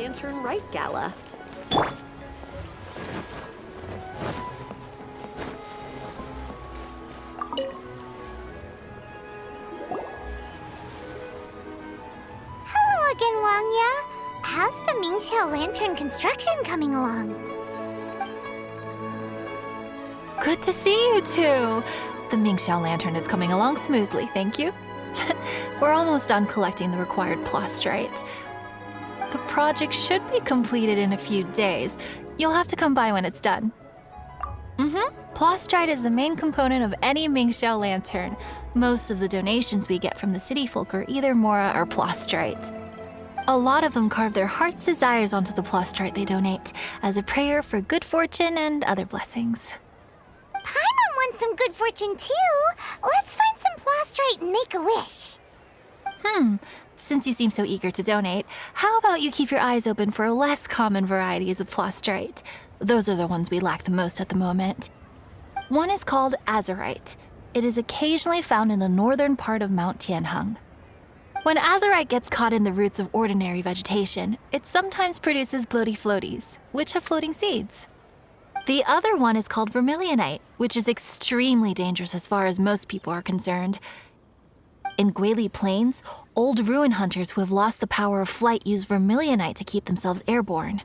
Lantern Rite Gala. Hello again, Wangya. How's the Mingxiao Lantern construction coming along? Good to see you two. The Mingxiao Lantern is coming along smoothly, thank you. We're almost done collecting the required plastrite. The project should be completed in a few days. You'll have to come by when it's done. Plastrite is the main component of any Mingxiao Lantern. Most of the donations we get from the city folk are either Mora or plastrite. A lot of them carve their heart's desires onto the plastrite they donate, as a prayer for good fortune and other blessings. Paimon wants some good fortune too. Let's find some plastrite and make a wish. Since you seem so eager to donate, how about you keep your eyes open for less common varieties of plastrite? Those are the ones we lack the most at the moment. One is called azurite. It is occasionally found in the northern part of Mount Tianheng. When azurite gets caught in the roots of ordinary vegetation, it sometimes produces bloaty floaties, which have floating seeds. The other one is called vermilionite, which is extremely dangerous as far as most people are concerned. In Guili Plains, old ruin hunters who have lost the power of flight use vermilionite to keep themselves airborne.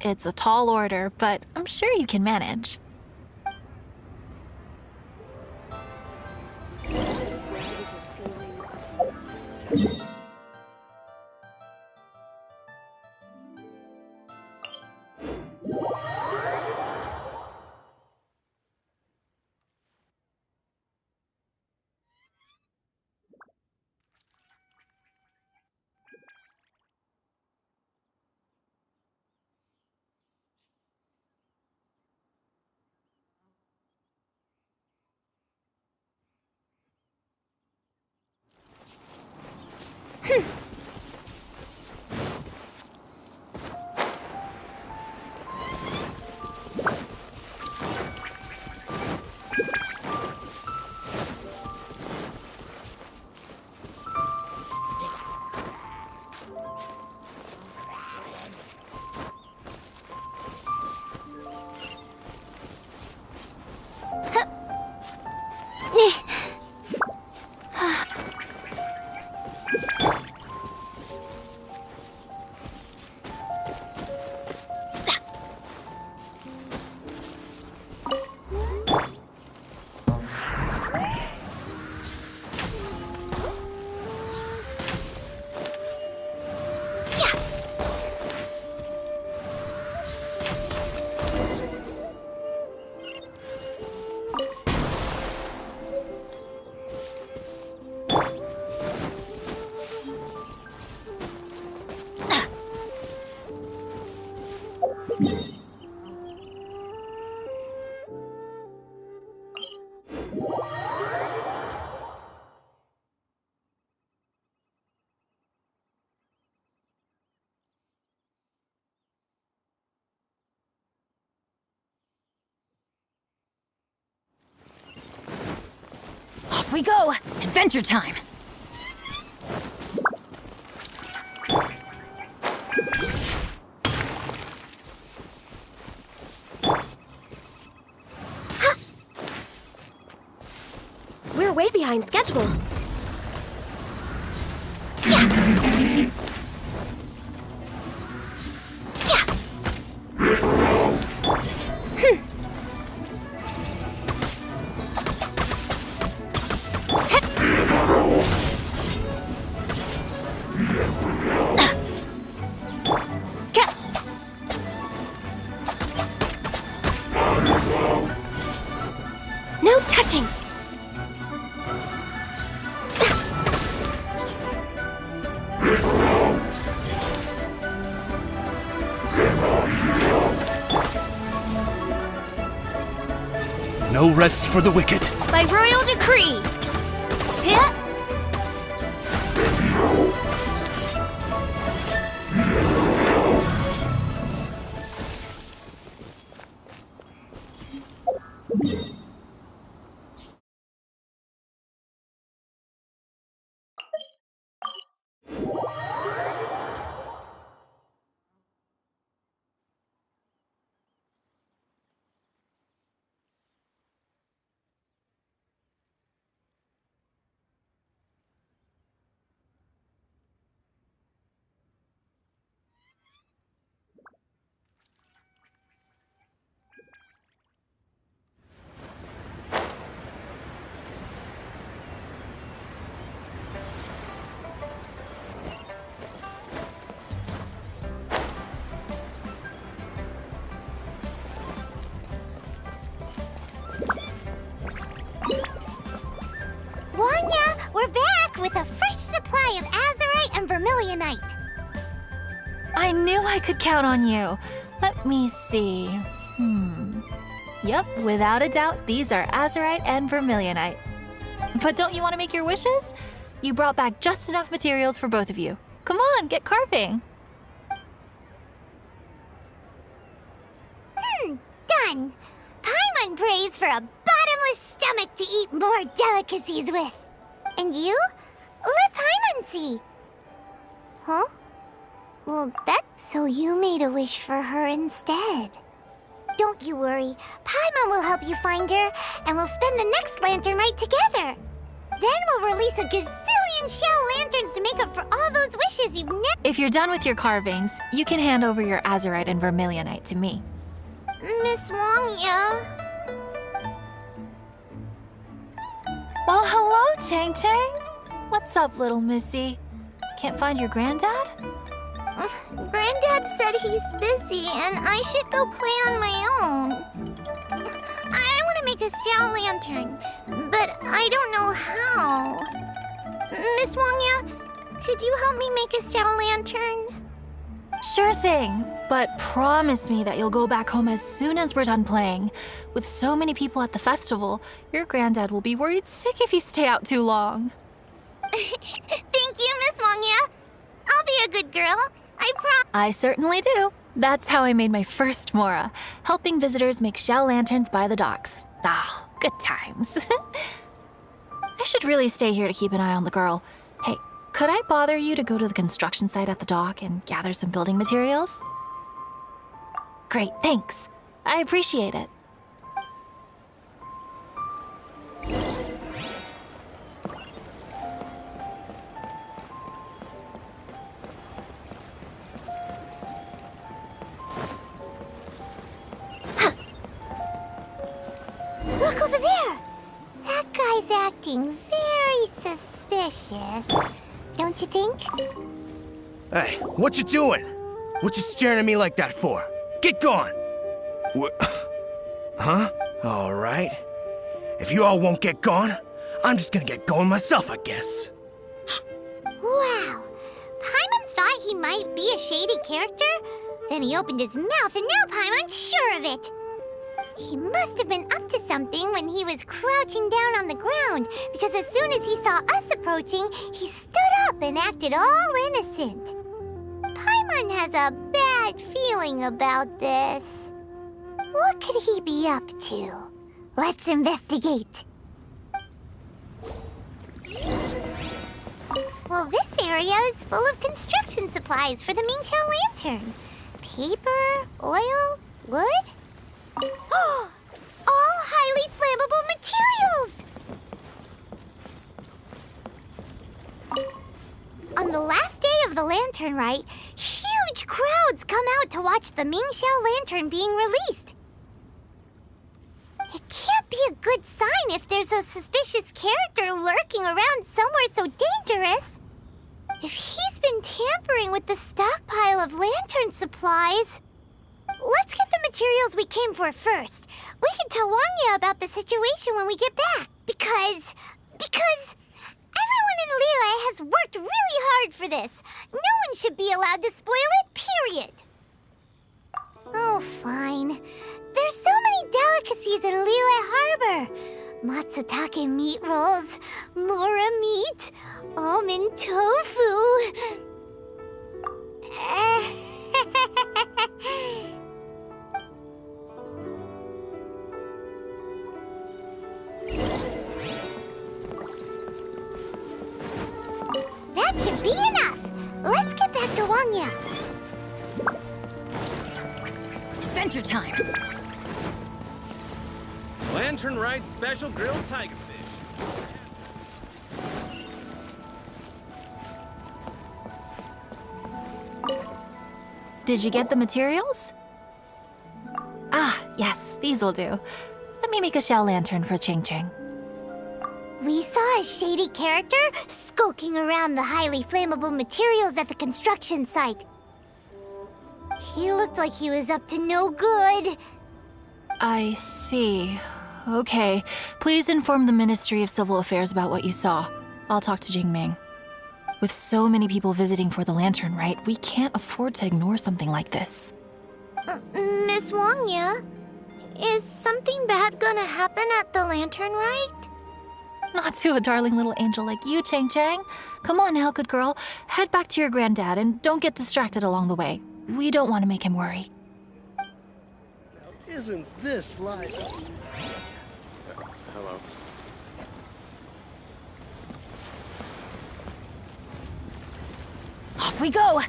It's a tall order, but I'm sure you can manage. Off we go! Adventure time! We're way behind schedule. No touching! No rest for the wicked. By royal decree! Hit! with a fresh supply of azurite and vermilionite. I knew I could count on you. Let me see. Yep, without a doubt, these are azurite and vermilionite. But don't you want to make your wishes? You brought back just enough materials for both of you. Come on, get carving. Done! Paimon prays for a bottomless stomach to eat more delicacies with. And you? Let Paimon see. Huh? Well, so you made a wish for her instead. Don't you worry. Paimon will help you find her, and we'll spend the next lantern right together. Then we'll release a gazillion shell lanterns to make up for all those wishes you've never... If you're done with your carvings, you can hand over your azurite and vermilionite to me. Miss Wangya. Well, hello, Chang Chang. What's up, little missy? Can't find your granddad? Granddad said he's busy and I should go play on my own. I want to make a shell lantern, but I don't know how. Miss Wangya, could you help me make a shell lantern? Sure thing, but promise me that you'll go back home as soon as we're done playing. With so many people at the festival, your granddad will be worried sick if you stay out too long. Thank you, Miss Wangya. I'll be a good girl. I certainly do. That's how I made my first Mora, helping visitors make shell lanterns by the docks. Ah, good times. I should really stay here to keep an eye on the girl. Hey, could I bother you to go to the construction site at the dock and gather some building materials? Great, thanks. I appreciate it. Look over there! That guy's acting very suspicious. Don't you think? Hey, what you doing? What you staring at me like that for? Get gone! What? Huh? All right. If you all won't get gone, I'm just gonna get going myself, I guess. Wow. Paimon thought he might be a shady character. Then he opened his mouth and now Paimon's sure of it. He must have been up to something when he was crouching down on the ground, because as soon as he saw us approaching, he stood up and acted all innocent. Paimon has a bad feeling about this. What could he be up to? Let's investigate. Well, this area is full of construction supplies for the Mingqiao lantern. Paper, oil, wood. All highly flammable materials! On the last day of the lantern rite, huge crowds come out to watch the Mingqiao lantern being released. It can't be a good sign if there's a suspicious character lurking around somewhere so dangerous. If he's been tampering with the stockpile of lantern supplies... Let's get the materials we came for first. We can tell Wangya about the situation when we get back. Because everyone in Liyue has worked really hard for this. No one should be allowed to spoil it, period. Oh, fine. There's so many delicacies in Liyue Harbor. Matsutake meat rolls, mora meat, almond tofu. That should be enough. Let's get back to Wangya. Adventure time! Lantern Rite special grilled tigerfish. Did you get the materials? Ah, yes, these will do. Let me make a shell lantern for Ching Ching. We saw a shady character skulking around the highly flammable materials at the construction site. He looked like he was up to no good. I see. Okay, please inform the Ministry of Civil Affairs about what you saw. I'll talk to Jingming. With so many people visiting for the Lantern Rite, we can't afford to ignore something like this. Miss Wangya, is something bad gonna happen at the Lantern Rite? Not to a darling little angel like you, Chang Chang. Come on now, good girl. Head back to your granddad and don't get distracted along the way. We don't want to make him worry. Isn't this life? Hello. Off we go!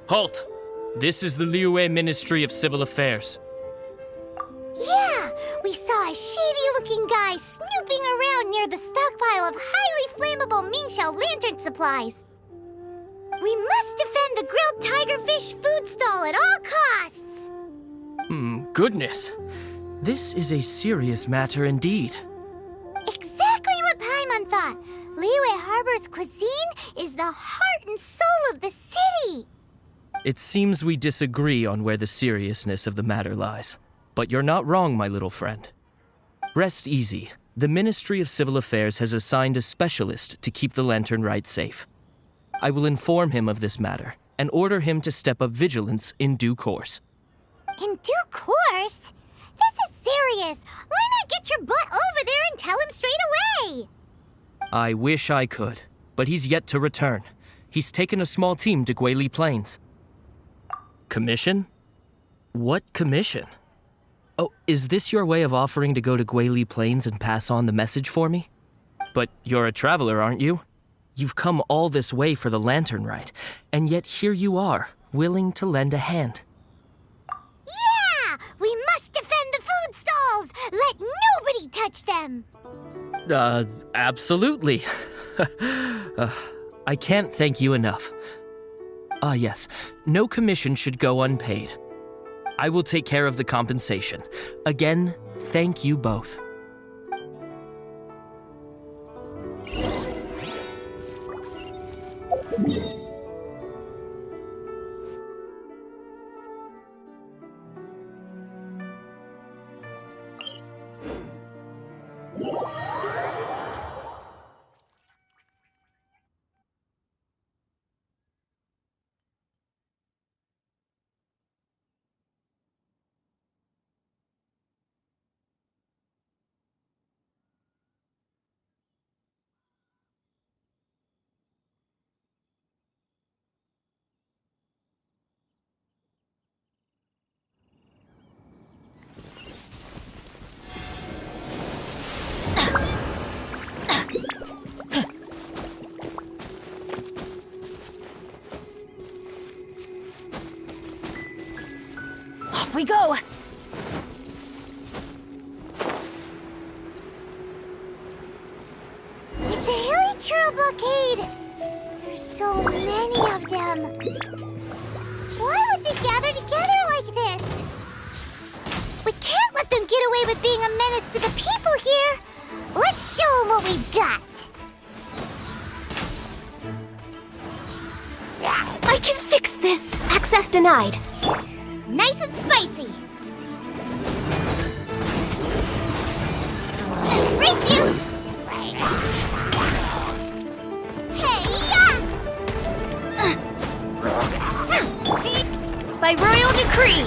Halt! This is the Liyue Ministry of Civil Affairs. Yeah, we saw a shady-looking guy snooping around near the stockpile of highly flammable Mingxiao lantern supplies. We must defend the grilled tigerfish food stall at all costs! Goodness. This is a serious matter indeed. Exactly what Paimon thought. Liyue Harbor's cuisine is the heart and soul of the city. It seems we disagree on where the seriousness of the matter lies. But you're not wrong, my little friend. Rest easy. The Ministry of Civil Affairs has assigned a specialist to keep the Lantern Rite safe. I will inform him of this matter and order him to step up vigilance in due course. In due course? This is serious. Why not get your butt over there and tell him straight away? I wish I could, but he's yet to return. He's taken a small team to Guili Plains. Commission? What commission? Oh, is this your way of offering to go to Guili Plains and pass on the message for me? But you're a traveler, aren't you? You've come all this way for the Lantern Rite, and yet here you are, willing to lend a hand. Yeah! We must defend the food stalls! Let nobody touch them! Absolutely. I can't thank you enough. Yes, no commission should go unpaid. I will take care of the compensation. Again, thank you both. Off we go! It's a hilly blockade! There's so many of them. Why would they gather together like this? We can't let them get away with being a menace to the people here! Let's show them what we've got! I can fix this! Access denied. Nice and spicy! Race you! By royal decree!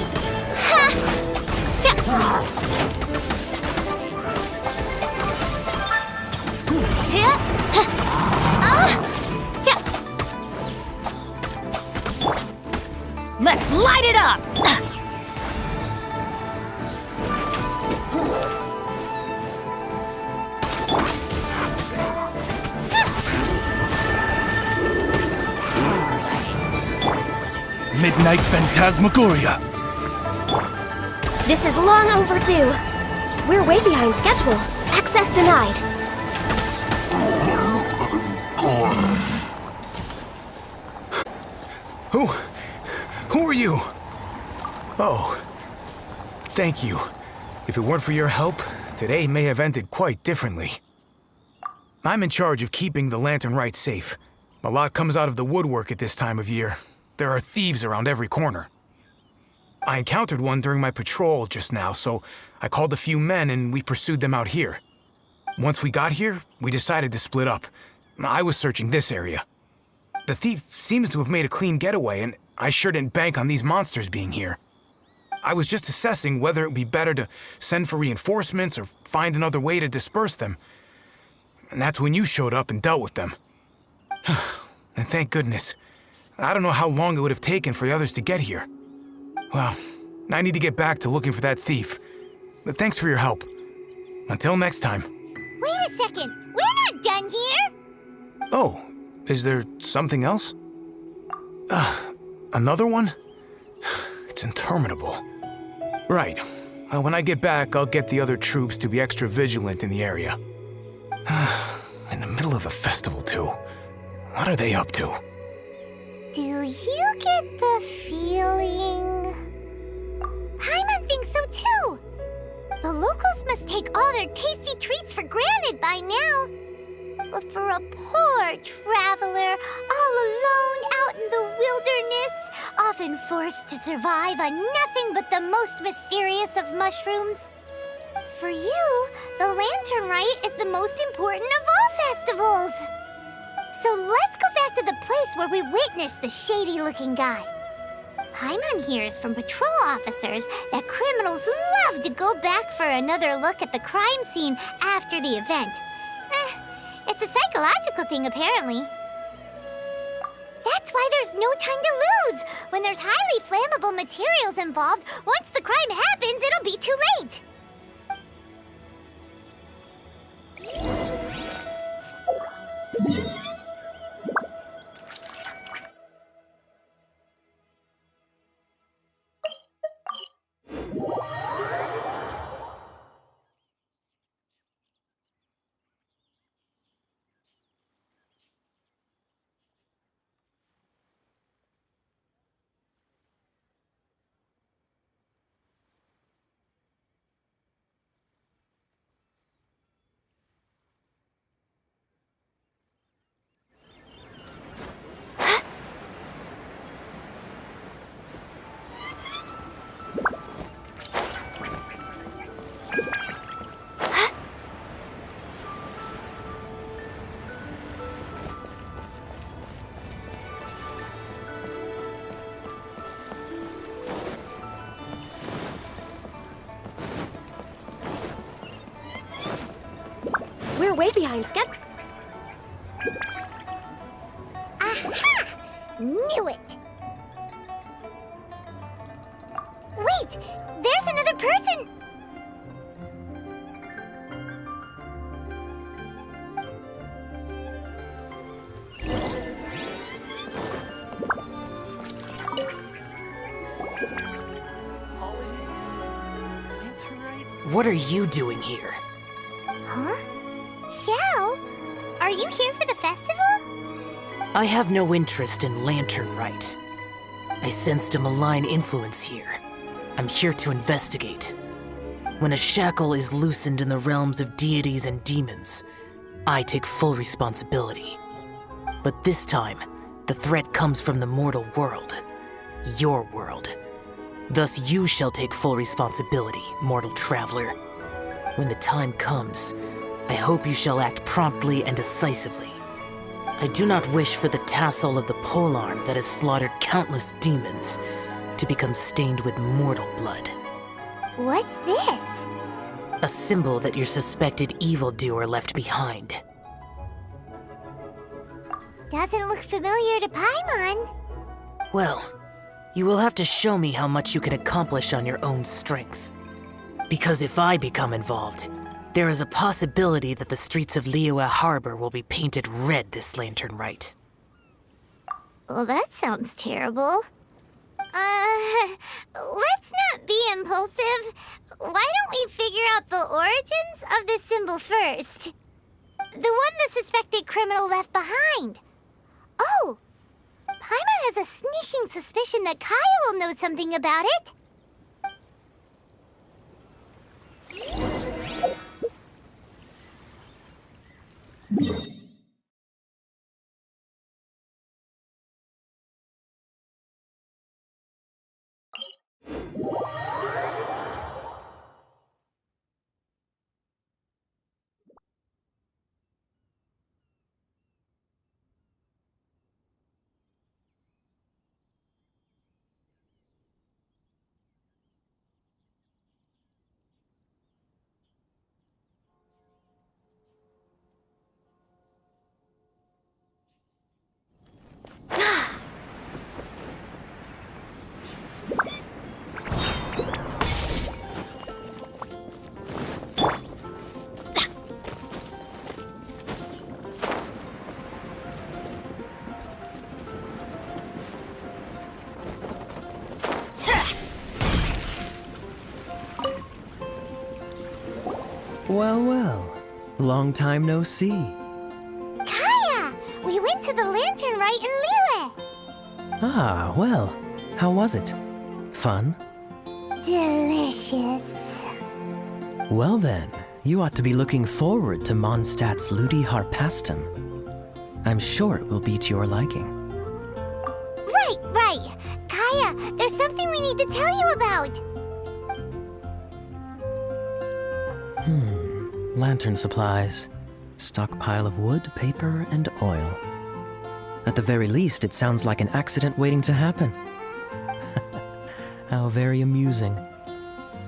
Let's light it up! Midnight Phantasmagoria. This is long overdue. We're way behind schedule. Access denied. Who are you? Oh, thank you. If it weren't for your help, today may have ended quite differently. I'm in charge of keeping the Lantern Rite safe. A lot comes out of the woodwork at this time of year. There are thieves around every corner. I encountered one during my patrol just now, so I called a few men and we pursued them out here. Once we got here, we decided to split up. I was searching this area. The thief seems to have made a clean getaway, and I sure didn't bank on these monsters being here. I was just assessing whether it would be better to send for reinforcements or find another way to disperse them. And that's when you showed up and dealt with them. And thank goodness. I don't know how long it would have taken for the others to get here. Well, I need to get back to looking for that thief. But thanks for your help. Until next time. Wait a second! We're not done here! Oh, is there something else? Another one? It's interminable. Right. When I get back, I'll get the other troops to be extra vigilant in the area. In the middle of the festival, too. What are they up to? Do you get the feeling... Paimon thinks so too! The locals must take all their tasty treats for granted by now. But for a poor traveler, all alone out in the wilderness, often forced to survive on nothing but the most mysterious of mushrooms, for you, the Lantern Rite is the most important of all festivals. So let's go back to the place where we witnessed the shady-looking guy. Paimon hears from patrol officers that criminals love to go back for another look at the crime scene after the event. It's a psychological thing, apparently. That's why there's no time to lose. When there's highly flammable materials involved, once the crime happens, it'll be too late. We're way behind schedule. Aha! Knew it! Wait! There's another person! What are you doing here? Huh? Xiao? Are you here for the festival? I have no interest in Lantern Rite. I sensed a malign influence here. I'm here to investigate. When a shackle is loosened in the realms of deities and demons, I take full responsibility. But this time, the threat comes from the mortal world. Your world. Thus you shall take full responsibility, mortal traveler. When the time comes, I hope you shall act promptly and decisively. I do not wish for the tassel of the polearm that has slaughtered countless demons to become stained with mortal blood. What's this? A symbol that your suspected evildoer left behind. Doesn't look familiar to Paimon. Well, you will have to show me how much you can accomplish on your own strength. Because if I become involved, there is a possibility that the streets of Liyue Harbor will be painted red this Lantern Rite. Well, that sounds terrible. Let's not be impulsive. Why don't we figure out the origins of this symbol first? The one the suspected criminal left behind. Oh! Paimon has a sneaking suspicion that Kaya will know something about it. Well, well. Long time no see. Kaya! We went to the Lantern Rite in Lille! Ah, well. How was it? Fun? Delicious. Well then, you ought to be looking forward to Mondstadt's Ludi Harpastum. I'm sure it will be to your liking. Right. Kaya, there's something we need to tell you about. Lantern supplies. Stockpile of wood, paper, and oil. At the very least, it sounds like an accident waiting to happen. How very amusing.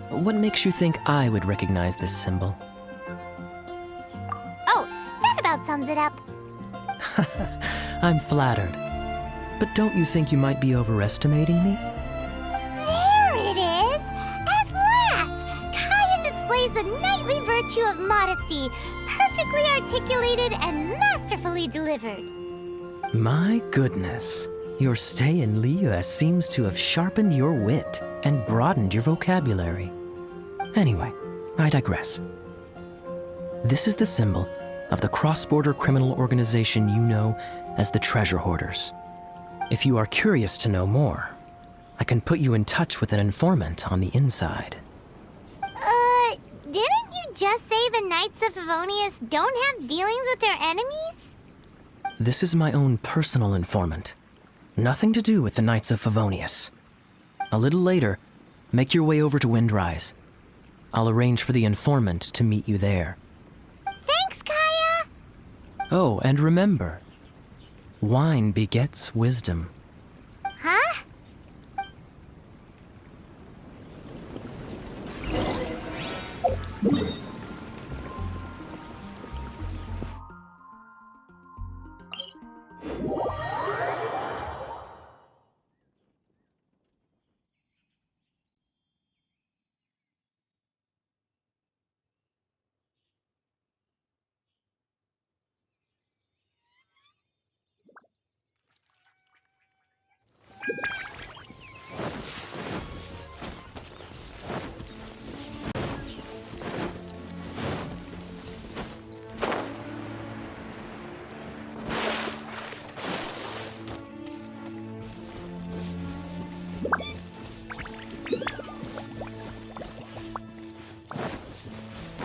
What makes you think I would recognize this symbol? Oh, that about sums it up. I'm flattered. But don't you think you might be overestimating me? There it is! At last! Kaya displays the knightly virtue of modesty, perfectly articulated and masterfully delivered. My goodness. Your stay in Liyue seems to have sharpened your wit and broadened your vocabulary. Anyway, I digress. This is the symbol of the cross-border criminal organization you know as the Treasure Hoarders. If you are curious to know more, I can put you in touch with an informant on the inside. Didn't you just say the Knights of Favonius don't have dealings with their enemies? This is my own personal informant. Nothing to do with the Knights of Favonius. A little later, make your way over to Windrise. I'll arrange for the informant to meet you there. Thanks, Kaya! Oh, and remember, wine begets wisdom. Huh?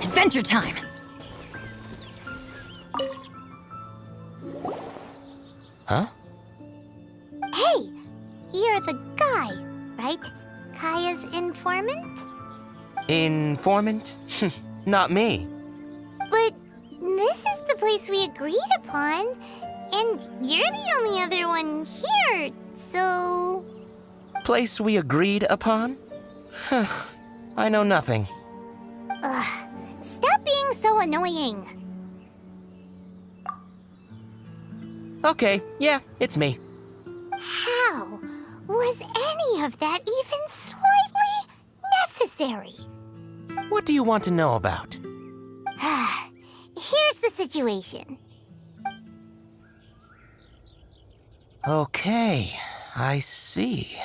Adventure time! Huh? Hey! You're the guy, right? Kaya's informant? Informant? Not me. But this is the place we agreed upon, and you're the only other one here, so... Place we agreed upon? I know nothing. Ugh, stop being so annoying. Okay, yeah, it's me. How was any of that even slightly necessary? What do you want to know about? Here's the situation. Okay, I see.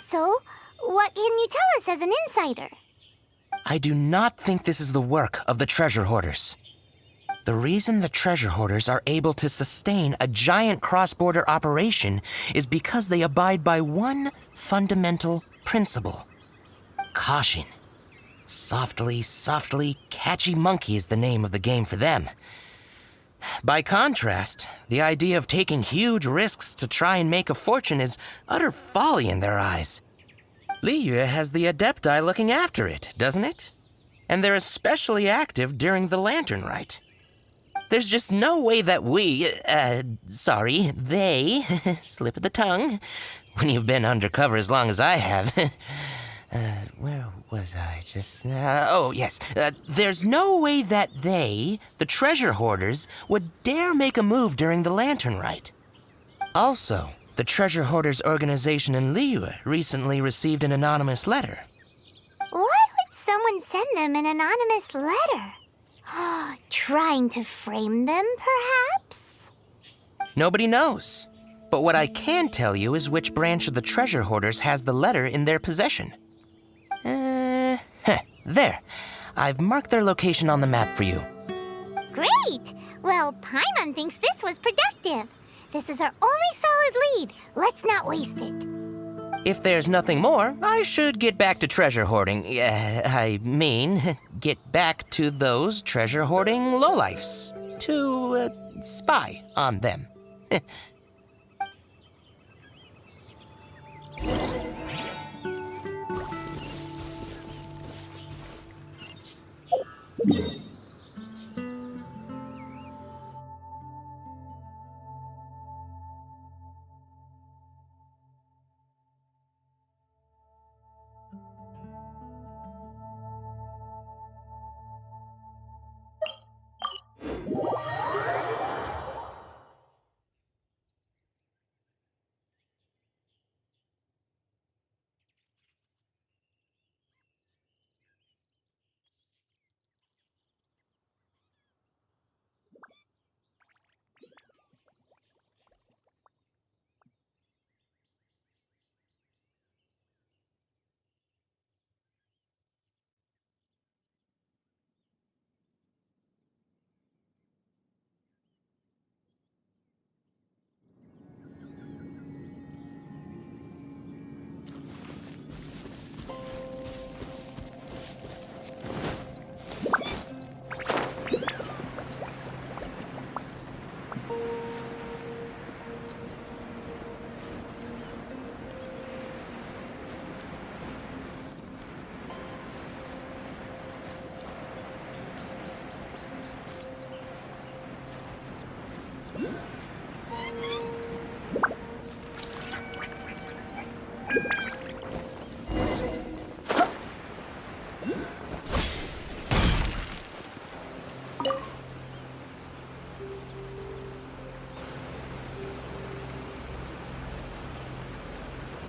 So, what can you tell us as an insider? I do not think this is the work of the Treasure Hoarders. The reason the Treasure Hoarders are able to sustain a giant cross-border operation is because they abide by one fundamental principle. Caution. Softly, catchy monkey is the name of the game for them. By contrast, the idea of taking huge risks to try and make a fortune is utter folly in their eyes. Liyue has the Adepti looking after it, doesn't it? And they're especially active during the Lantern Rite. There's just no way that they, slip of the tongue, when you've been undercover as long as I have. Where was I just now? Oh, yes. There's no way that they, the treasure hoarders, would dare make a move during the Lantern Rite. Also, the treasure hoarders organization in Liyue recently received an anonymous letter. Why would someone send them an anonymous letter? Trying to frame them, perhaps? Nobody knows. But what I can tell you is which branch of the treasure hoarders has the letter in their possession. There. I've marked their location on the map for you. Great! Well, Paimon thinks this was productive. This is our only solid lead. Let's not waste it. If there's nothing more, I should get back to treasure hoarding. Get back to those treasure hoarding lowlifes. To, spy on them.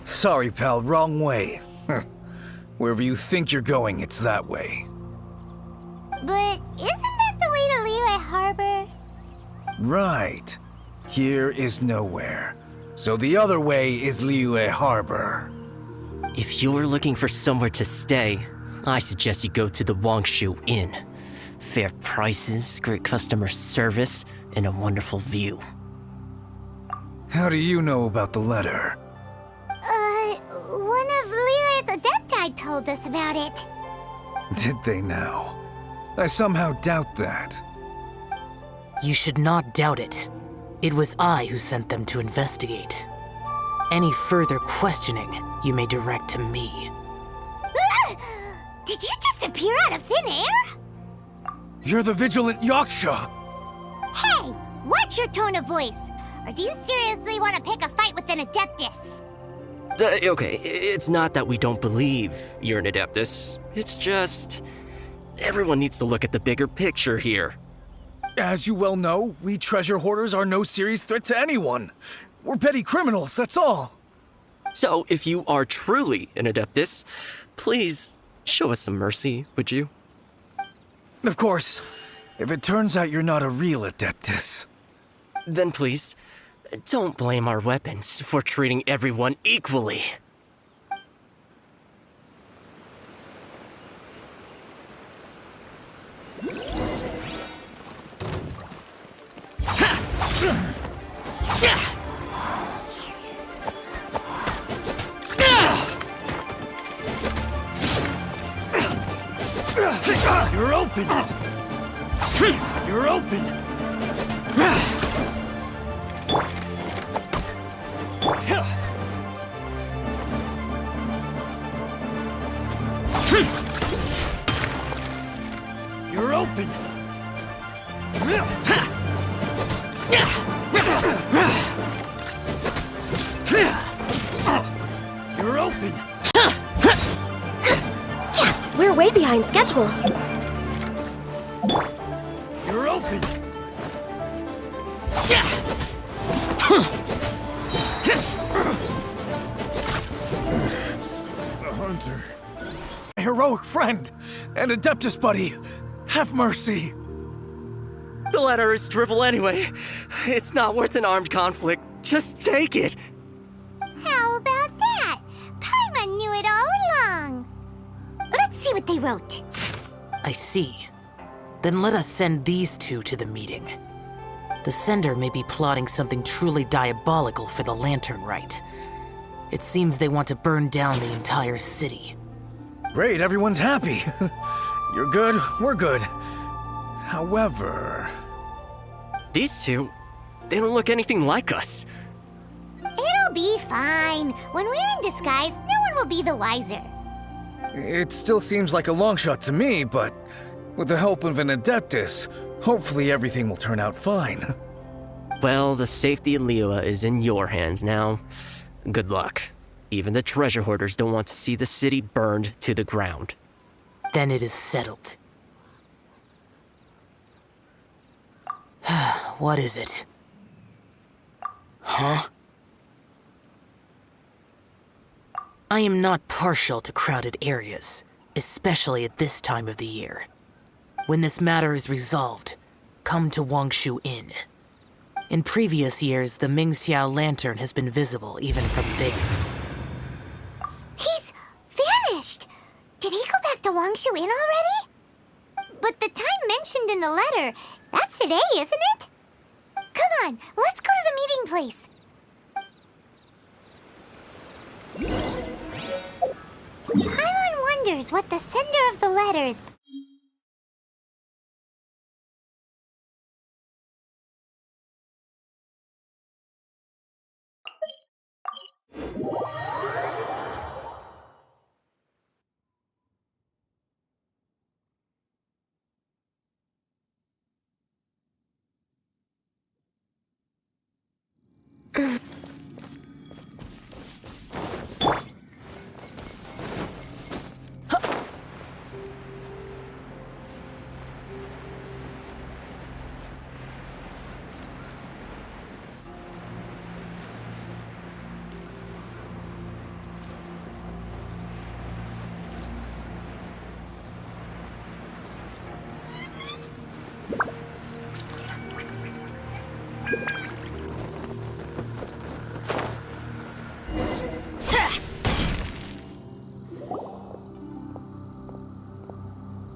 Sorry, pal, wrong way. Wherever you think you're going, it's that way. But isn't that the way to Liyue Harbor? Right. Here is nowhere. So the other way is Liyue Harbor. If you're looking for somewhere to stay, I suggest you go to the Wangshu Inn. Fair prices, great customer service, and a wonderful view. How do you know about the letter? One of Liyue's Adepti told us about it. Did they now? I somehow doubt that. You should not doubt it. It was I who sent them to investigate. Any further questioning you may direct to me. Did you just appear out of thin air? You're the vigilant Yaksha! Hey, watch your tone of voice. Or do you seriously want to pick a fight with an Adeptus? Okay, it's not that we don't believe you're an Adeptus. It's just... everyone needs to look at the bigger picture here. As you well know, we treasure hoarders are no serious threat to anyone. We're petty criminals, that's all. So, if you are truly an Adeptus, please show us some mercy, would you? Of course. If it turns out you're not a real Adeptus. Then please, don't blame our weapons for treating everyone equally. You're open! You're open! You're open! You're open! We're way behind schedule. You're open! The hunter. Heroic friend and Adeptus buddy. Have mercy. The letter is drivel anyway. It's not worth an armed conflict. Just take it. How about that? Paimon knew it all along. Let's see what they wrote. I see. Then let us send these two to the meeting. The sender may be plotting something truly diabolical for the Lantern Rite. It seems they want to burn down the entire city. Great, everyone's happy. You're good, we're good. However... These two, they don't look anything like us. It'll be fine. When we're in disguise, no one will be the wiser. It still seems like a long shot to me, but with the help of an Adeptus, hopefully everything will turn out fine. Well, the safety of Liyue is in your hands now. Good luck. Even the treasure hoarders don't want to see the city burned to the ground. Then it is settled. What is it? Huh? I am not partial to crowded areas, especially at this time of the year. When this matter is resolved, come to Wangshu Inn. In previous years, the Mingxiao lantern has been visible even from there. He's vanished! Did he go back to Wangshu Inn already? But the time mentioned in the letter, that's today, isn't it? Come on, let's go to the meeting place. Paimon wonders what the sender of the letter is.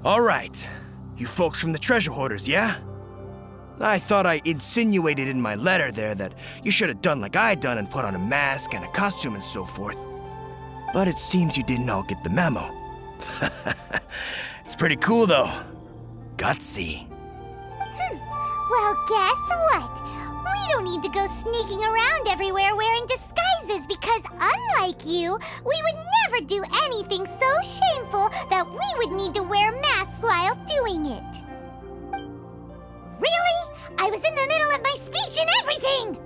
All right. You folks from the treasure hoarders, yeah? I thought I insinuated in my letter there that you should have done like I done and put on a mask and a costume and so forth. But it seems you didn't all get the memo. It's pretty cool, though. Gutsy. Well, guess what? We don't need to go sneaking around everywhere wearing disguises because unlike you, we would never do anything so shameful that we would need to wear masks while doing it. Really? I was in the middle of my speech and everything!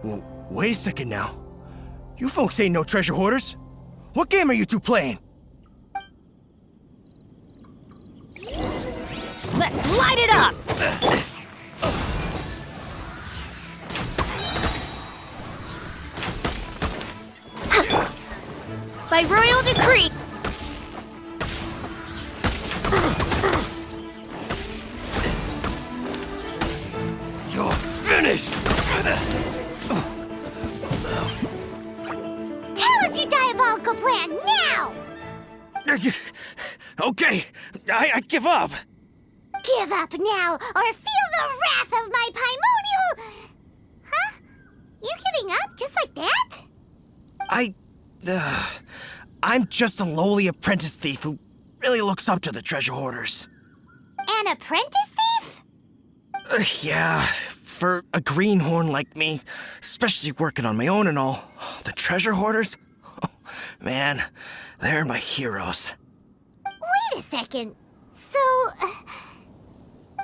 Well, wait a second now. You folks ain't no treasure hoarders. What game are you two playing? Let's light it up! By royal decree! You're finished! Tell us your diabolical plan now! Okay, I give up. Give up now, or feel the wrath of my Paimonial... Huh? You giving up just like that? I'm just a lowly apprentice thief who really looks up to the treasure hoarders. An apprentice thief? Yeah, for a greenhorn like me, especially working on my own and all, the treasure hoarders? Oh, man, they're my heroes. Wait a second.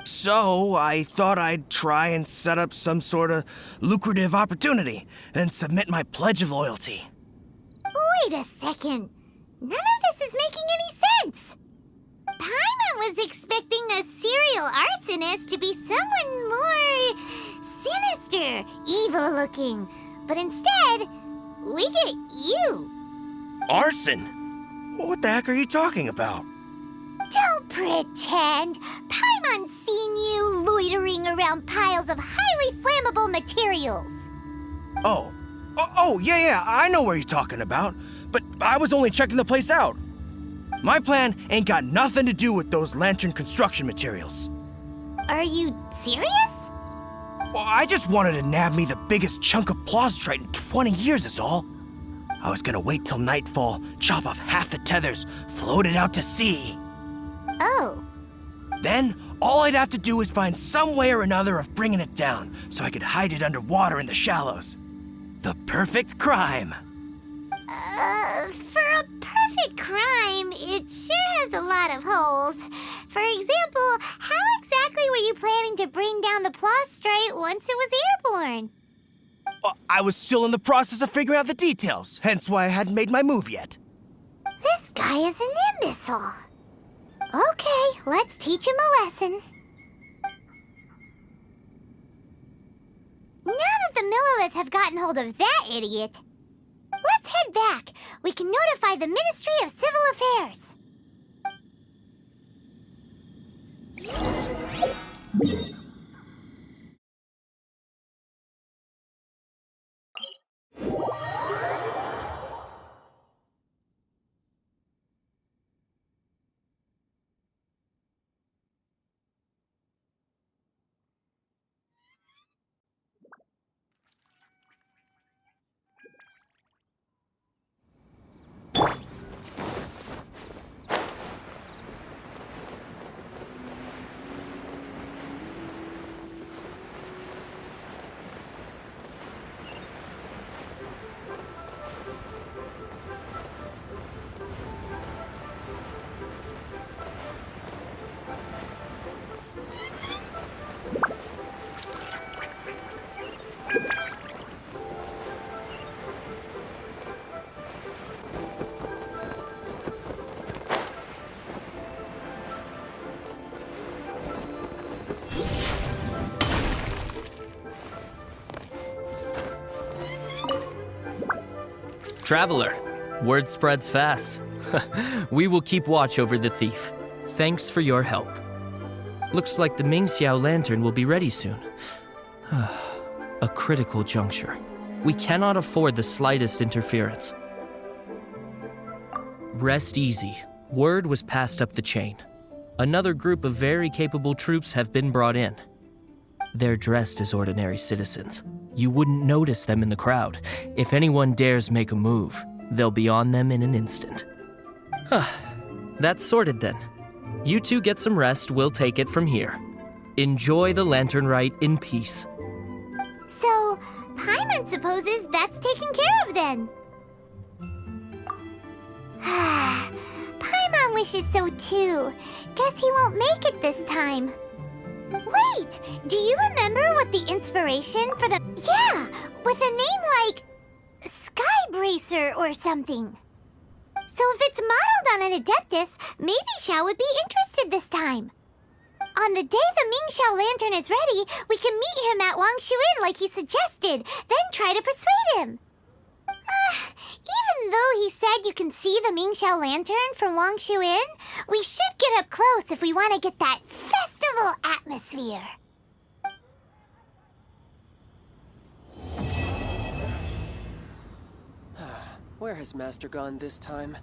So, I thought I'd try and set up some sort of lucrative opportunity and submit my pledge of loyalty. Wait a second. None of this is making any sense. Paimon was expecting a serial arsonist to be someone more sinister, evil-looking. But instead, we get you. Arson? What the heck are you talking about? Don't pretend. Paimon's seen you loitering around piles of highly flammable materials. Oh, yeah, I know what you're talking about. But I was only checking the place out. My plan ain't got nothing to do with those lantern construction materials. Are you serious? Well, I just wanted to nab me the biggest chunk of plaustrite in 20 years is all. I was gonna wait till nightfall, chop off half the tethers, float it out to sea. Oh. Then, all I'd have to do is find some way or another of bringing it down so I could hide it underwater in the shallows. The perfect crime. For a perfect crime, it sure has a lot of holes. For example, how exactly were you planning to bring down the plaustrite once it was airborne? Well, I was still in the process of figuring out the details, hence why I hadn't made my move yet. This guy is an imbecile. Okay, let's teach him a lesson. Now that the Millilith have gotten hold of that idiot, let's head back. We can notify the Ministry of Civil Affairs. Traveler, word spreads fast. We will keep watch over the thief. Thanks for your help. Looks like the Mingxiao lantern will be ready soon. A critical juncture. We cannot afford the slightest interference. Rest easy. Word was passed up the chain. Another group of very capable troops have been brought in. They're dressed as ordinary citizens. You wouldn't notice them in the crowd. If anyone dares make a move, they'll be on them in an instant. That's sorted then. You two get some rest, we'll take it from here. Enjoy the lantern rite in peace. So, Paimon supposes that's taken care of then. Paimon wishes so too. Guess he won't make it this time. Wait, do you remember what the inspiration for the... Yeah, with a name like... Skybracer or something. So if it's modeled on an Adeptus, maybe Xiao would be interested this time. On the day the Mingxiao lantern is ready, we can meet him at Wangshuin like he suggested, then try to persuade him. Even though he said you can see the Mingxiao lantern from Wangshuin, we should get up close if we want to get that festival atmosphere. Where has Master gone this time?